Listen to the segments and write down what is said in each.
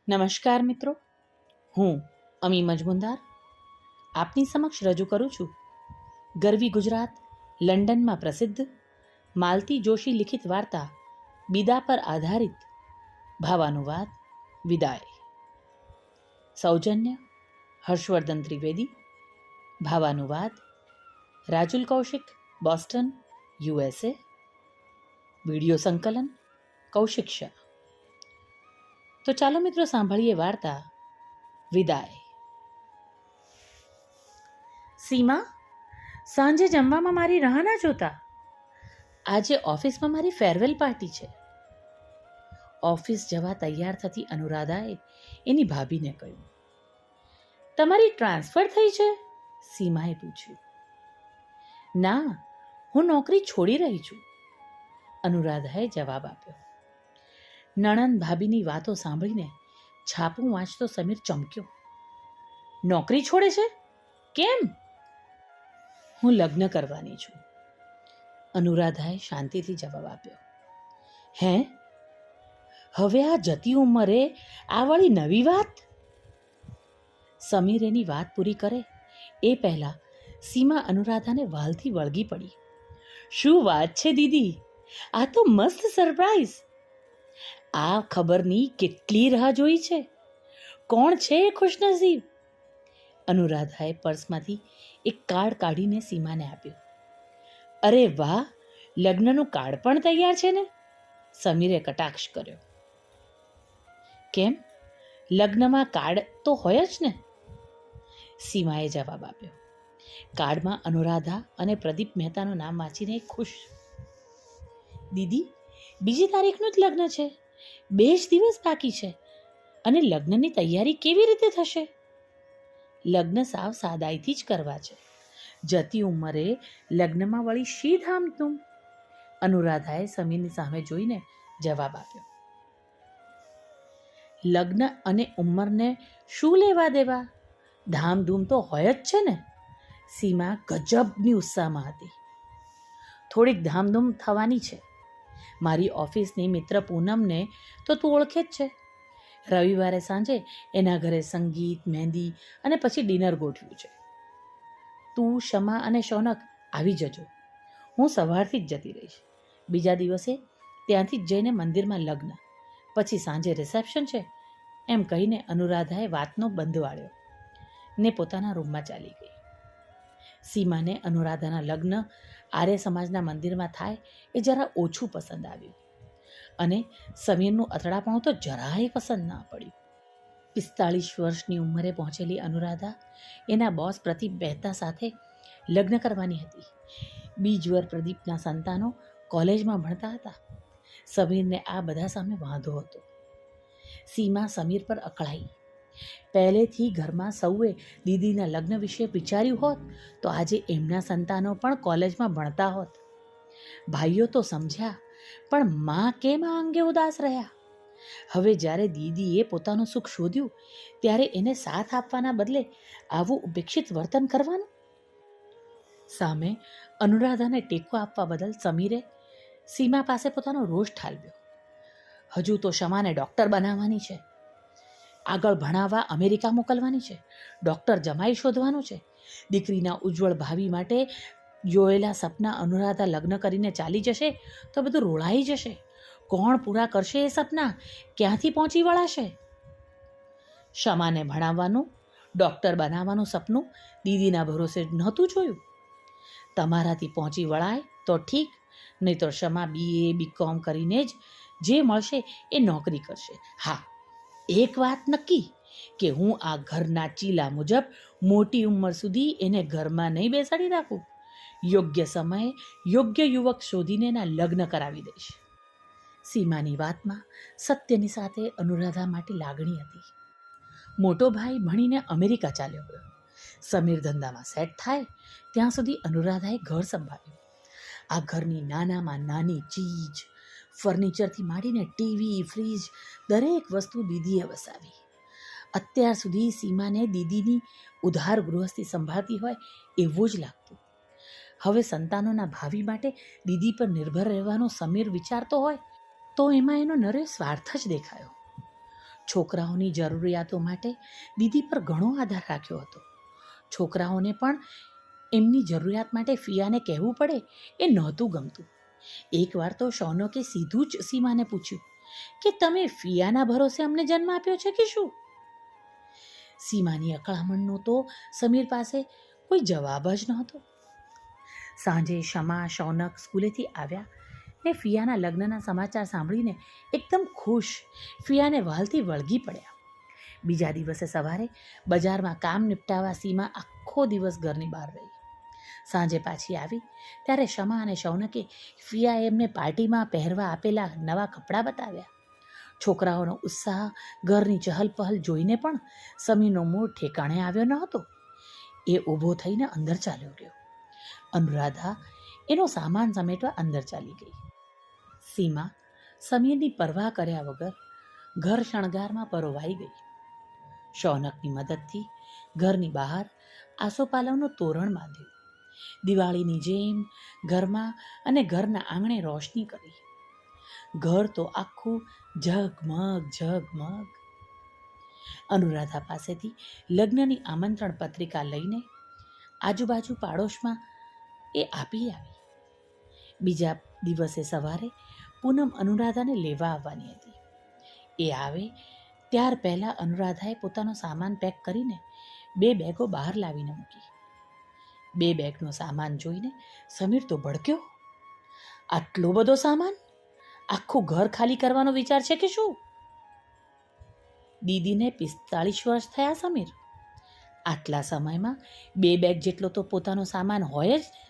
નમસ્કાર મિત્રો, હું અમી મજમુદાર આપની સમક્ષ રજૂ કરું છું ગરવી ગુજરાત લંડનમાં પ્રસિદ્ધ માલતી જોશી લિખિત વાર્તા બિદા પર આધારિત ભાવાનુવાદ વિદાય. સૌજન્ય હર્ષવર્ધન ત્રિવેદી. ભાવાનુવાદ Rajul Kaushik, Boston, USA. Video સંકલન કૌશિક શાહ. તો ચાલો મિત્રો સાંભળીએ વાર્તા વિદાય. સીમા, સાંજે જમવામાં મારી રાહ ના જોતા. આજે ઓફિસમાં મારી ફેરવેલ પાર્ટી છે. ઓફિસ જવા તૈયાર થતી અનુરાધાએ એની ભાભીને કહ્યું. તમારી ટ્રાન્સફર થઈ છે? સીમાએ પૂછ્યું. ના, હું નોકરી છોડી રહી છું, અનુરાધાએ જવાબ આપ્યો. નણંદ ભાભીની વાતો સાંભળીને છાપું વાંચતો સમીર ચમક્યો. નોકરી છોડે છે? કેમ? હું લગ્ન કરવાની છું, અનુરાધાએ શાંતિથી જવાબ આપ્યો. હે? હવે આ જતી ઉંમરે આ વળી નવી વાત? સમીર એની વાત પૂરી કરે એ પહેલા સીમા અનુરાધાને વાલથી વળગી પડી. શું વાત છે દીદી, આ તો મસ્ત સરપ્રાઈઝ. આ ખબરની કેટલી રાહ જોઈ છે. કોણ છે એ ખુશનસીબ? અનુરાધાએ પર્સમાંથી એક કાર્ડ કાઢીને સીમાને આપ્યું. અરે વાહ, લગ્નનું કાર્ડ પણ તૈયાર છે ને? સમીરે કટાક્ષ કર્યો. કેમ, લગ્નમાં કાર્ડ તો હોય જ ને? સીમાએ જવાબ આપ્યો. કાર્ડમાં અનુરાધા અને પ્રદીપ મહેતાનું નામ વાંચીને ખુશ. દીદી, બીજી તારીખનું જ લગ્ન છે. 2 જ દિવસ બાકી છે અને લગ્નની તૈયારી કેવી રીતે થશે? લગ્ન સાવ સાદાઈથી જ કરવા છે. જતી ઉંમરે લગ્નમાં વળી શી ધામધૂમ? અનુરાધાએ સમીરની સામે જોઈને જવાબ આપ્યો. લગ્ન અને ઉંમરને શું લેવા દેવા? ધામધૂમ તો હોય જ છે ને. સીમા ગજબની ઉત્સાહમાં હતી. થોડીક ધામધૂમ થવાની છે. મારી ઓફિસની મિત્ર પૂનમને તો તું ઓળખે જ છે. રવિવારે સાંજે એના ઘરે સંગીત, મહેંદી અને પછી ડિનર ગોઠવ્યું છે. તું, શમા અને શૌનક આવી જજો. હું સવારથી જ જતી રહીશ. બીજા દિવસે ત્યાંથી જ જઈને મંદિરમાં લગ્ન, પછી સાંજે રિસેપ્શન છે, એમ કહીને અનુરાધાએ વાતનો બંધ વાળ્યો ને પોતાના રૂમમાં ચાલી ગઈ. સીમાને અનુરાધાના લગ્ન આર્ય સમાજના મંદિરમાં થાય એ જરા ઓછું પસંદ આવ્યું અને સમીરનું અથડાપણું તો જરાય પસંદ ના પડ્યું. 45 વર્ષની ઉંમરે પહોંચેલી અનુરાધા એના બોસ પ્રદીપ મહેતા સાથે લગ્ન કરવાની હતી. બીજવર પ્રદીપના સંતાનો કોલેજમાં ભણતા હતા. સમીરને આ બધા સામે વાંધો હતો. સીમા સમીર પર અકળાઈ. પહેલેથી ઘરમાં સૌએ દીદીના લગ્ન વિશે વિચાર્યું હોત તો આજે એમના સંતાનો પણ કોલેજમાં ભણતા હોત. ભાઈઓ તો સમજ્યા, પણ માં કેમ આ અંગે ઉદાસ રહ્યા? હવે જ્યારે દીદીએ પોતાનું સુખ શોધ્યું ત્યારે એને સાથ આપવાના બદલે આવું ઉપેક્ષિત વર્તન કરવાનું? સામે અનુરાધાને ટેકો આપવા બદલ સમીરે સીમા પાસે પોતાનો રોષ ઠાલવ્યો. હજુ તો શમાને ડૉક્ટર બનાવવાની છે, આગળ ભણાવવા અમેરિકા મોકલવાની છે, ડૉક્ટર જમાઈ શોધવાનું છે. દીકરીના ઉજ્જવળ ભાવિ માટે જોયેલા સપના અનુરાધા લગ્ન કરીને ચાલી જશે તો બધું રોળાઈ જશે. કોણ પૂરા કરશે એ સપના? ક્યાંથી પહોંચી વળાશે? શમાને ભણાવવાનું, ડૉક્ટર બનાવવાનું સપનું દીદીના ભરોસે નહોતું જોયું. તમારાથી પહોંચી વળાય તો ઠીક, નહીં તો શમા BA BCom કરીને જ જે મળશે એ નોકરી કરશે. હા, એક વાત નક્કી કે હું આ ઘરના ચીલા મુજબ મોટી ઉંમર સુધી એને ઘરમાં નહીં બેસાડી રાખું. યોગ્ય સમયે યોગ્ય યુવક શોધીને એના લગ્ન કરાવી દઈશ. સીમાની વાતમાં સત્યની સાથે અનુરાધા માટે લાગણી હતી. મોટો ભાઈ ભણીને અમેરિકા ચાલ્યો ગયો. સમીર ધંધામાં સેટ થાય ત્યાં સુધી અનુરાધાએ ઘર સંભાળ્યું. આ ઘરની નાનામાં નાની ચીજ, ફર્નિચરથી માંડીને ટીવી, ફ્રીજ, દરેક વસ્તુ દીદીએ વસાવી. અત્યાર સુધી સીમાને દીદીની ઉધાર ગૃહસ્થી સંભાળતી હોય એવું જ લાગતું. હવે સંતાનોના ભાવિ માટે દીદી પર નિર્ભર રહેવાનો સમીર વિચારતો હોય તો એમાં એનો નરે સ્વાર્થ જ દેખાયો. છોકરાઓની જરૂરિયાતો માટે દીદી પર ઘણો આધાર રાખ્યો હતો. છોકરાઓને પણ એમની જરૂરિયાત માટે ફિયાને કહેવું પડે એ નહોતું ગમતું. એકવાર તો શૌનકે સીધું જ સીમાને પૂછ્યું કે તમે ફિયાના ભરોસે અમને જન્મ આપ્યો છે કે શું? સીમાની અકળામણનો તો સમીર પાસે કોઈ જવાબ જ નહોતો. સાંજે શમા શૌનક સ્કૂલેથી આવ્યા ને ફિયાના લગ્નના સમાચાર સાંભળીને એકદમ ખુશ ફિયાને વહાલથી વળગી પડ્યા. બીજા દિવસે સવારે બજારમાં કામ નિપટાવવા સીમા આખો દિવસ ઘરની બહાર રહી. સાંજે પાછી આવી ત્યારે શમા અને શૌનકે ફિયાએ એમને પાર્ટીમાં પહેરવા આપેલા નવા કપડાં બતાવ્યા. છોકરાઓનો ઉત્સાહ, ઘરની ચહલ પહલ જોઈને પણ સમીરનો મૂળ ઠેકાણે આવ્યો ન હતો. એ ઊભો થઈને અંદર ચાલ્યો ગયો. અનુરાધા એનો સામાન સમેટવા અંદર ચાલી ગઈ. સીમા સમીરની પરવા કર્યા વગર ઘર શણગારમાં પરોવાઈ ગઈ. શૌનકની મદદથી ઘરની બહાર આસોપાલવનું તોરણ બાંધ્યું. દિવાળીની જેમ ઘરમાં અને ઘરના આંગણે રોશની કરી. ઘર તો આખું ઝગમગ ઝગમગ. અનુરાધા પાસેથી લગ્નની આમંત્રણ પત્રિકા લઈને આજુબાજુ પાડોશમાં એ આપી આવી. બીજા દિવસે સવારે પૂનમ અનુરાધાને લેવા આવવાની હતી. એ આવે ત્યાર પહેલાં અનુરાધાએ પોતાનો સામાન પેક કરીને 2 બેગો બહાર લાવીને મૂકી. 2 બેગનો સામાન જોઈને સમીર તો ભડક્યો. આટલો બધો સામાન? આખું ઘર ખાલી કરવાનો વિચાર છે કે શું? દીદીને 45 વર્ષ થયા સમીર. આટલા સમયમાં 2 બેગ જેટલો તો પોતાનો સામાન હોય જ ને.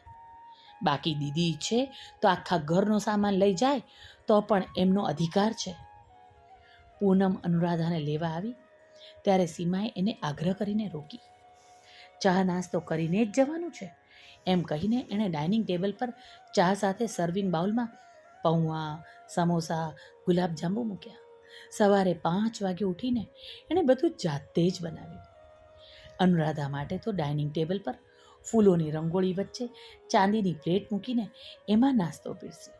બાકી દીદી ઈચ્છે તો આખા ઘરનો સામાન લઈ જાય તો પણ એમનો અધિકાર છે. પૂનમ અનુરાધાને લેવા આવી ત્યારે સીમાએ એને આગ્રહ કરીને રોકી. ચા નાસ્તો કરીને જ જવાનું છે એમ કહીને એણે ડાઇનિંગ ટેબલ પર ચા સાથે સર્વિંગ બાઉલમાં પૌવા, સમોસા, ગુલાબજાંબુ મૂક્યા. સવારે 5 વાગે ઉઠીને એણે બધું જાતે જ બનાવ્યું. અનુરાધા માટે તો ડાઇનિંગ ટેબલ પર ફૂલોની રંગોળી વચ્ચે ચાંદીની પ્લેટ મૂકીને એમાં નાસ્તો પીરસ્યો.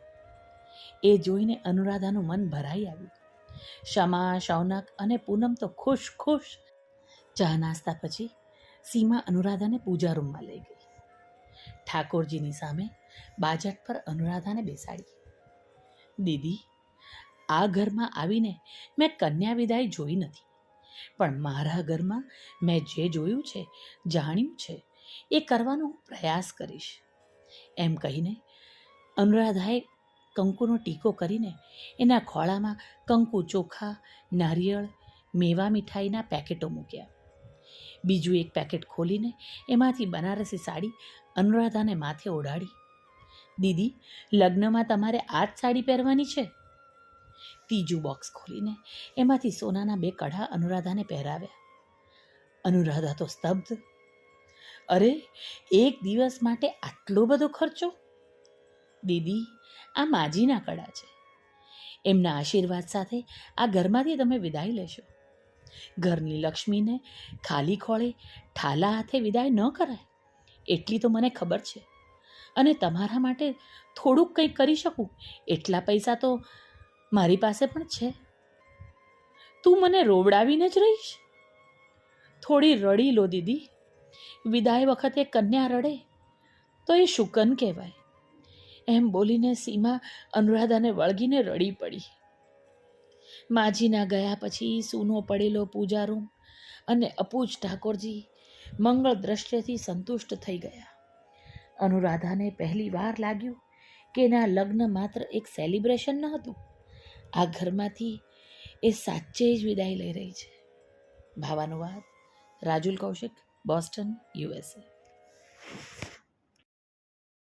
એ જોઈને અનુરાધાનું મન ભરાઈ આવ્યું. શમા, શૌનક અને પૂનમ તો ખુશ ખુશ. ચા નાસ્તા પછી સીમા અનુરાધાને પૂજા રૂમમાં લઈ ગઈ. ઠાકોરજીની સામે બાજટ પર અનુરાધાને બેસાડી. દીદી, આ ઘરમાં આવીને મેં કન્યા વિદાય જોઈ નથી, પણ મારા ઘરમાં મેં જે જોયું છે, જાણ્યું છે, એ કરવાનો હું પ્રયાસ કરીશ એમ કહીને અનુરાધાએ કંકુનો ટીકો કરીને એના ખોળામાં કંકુ ચોખા, નારિયેળ, મેવા મીઠાઈના પેકેટો મૂક્યા. બીજું એક પેકેટ ખોલીને એમાંથી બનારસી સાડી અનુરાધાને માથે ઓઢાડી. દીદી, લગ્નમાં તમારે આ જ સાડી પહેરવાની છે. ત્રીજું બોક્સ ખોલીને એમાંથી સોનાના 2 કડા અનુરાધાને પહેરાવ્યા. અનુરાધા તો સ્તબ્ધ. અરે, એક દિવસ માટે આટલો બધો ખર્ચો? દીદી, આ માજીના કડા છે. એમના આશીર્વાદ સાથે આ ઘરમાંથી તમે વિદાય લેશો. ઘરની લક્ષ્મીને ખાલી ખોળે ઠાલા હાથે વિદાય ન કરાય એટલી તો મને ખબર છે. અને તમારા માટે થોડુંક કંઈક કરી શકું એટલા પૈસા તો મારી પાસે પણ છે. તું મને રોવડાવીને જ રહીશ? થોડી રડી લો દીદી. વિદાય વખતે કન્યા રડે તો એ શુકન કહેવાય. એમ બોલીને સીમા અનુરાધાને વળગીને રડી પડી. માજીના ગયા પછી સૂનો પડેલો પૂજા રૂમ અને અપૂજ ઠાકોરજી મંગળ દ્રશ્યથી સંતુષ્ટ થઈ ગયા. અનુરાધાને પહેલી વાર લાગ્યું કે એના લગ્ન માત્ર એક સેલિબ્રેશન ન હતું. આ ઘરમાંથી એ સાચે જ વિદાય લઈ રહી છે. ભાવાનુવાદ રાજુલ કૌશિક, બોસ્ટન, USA.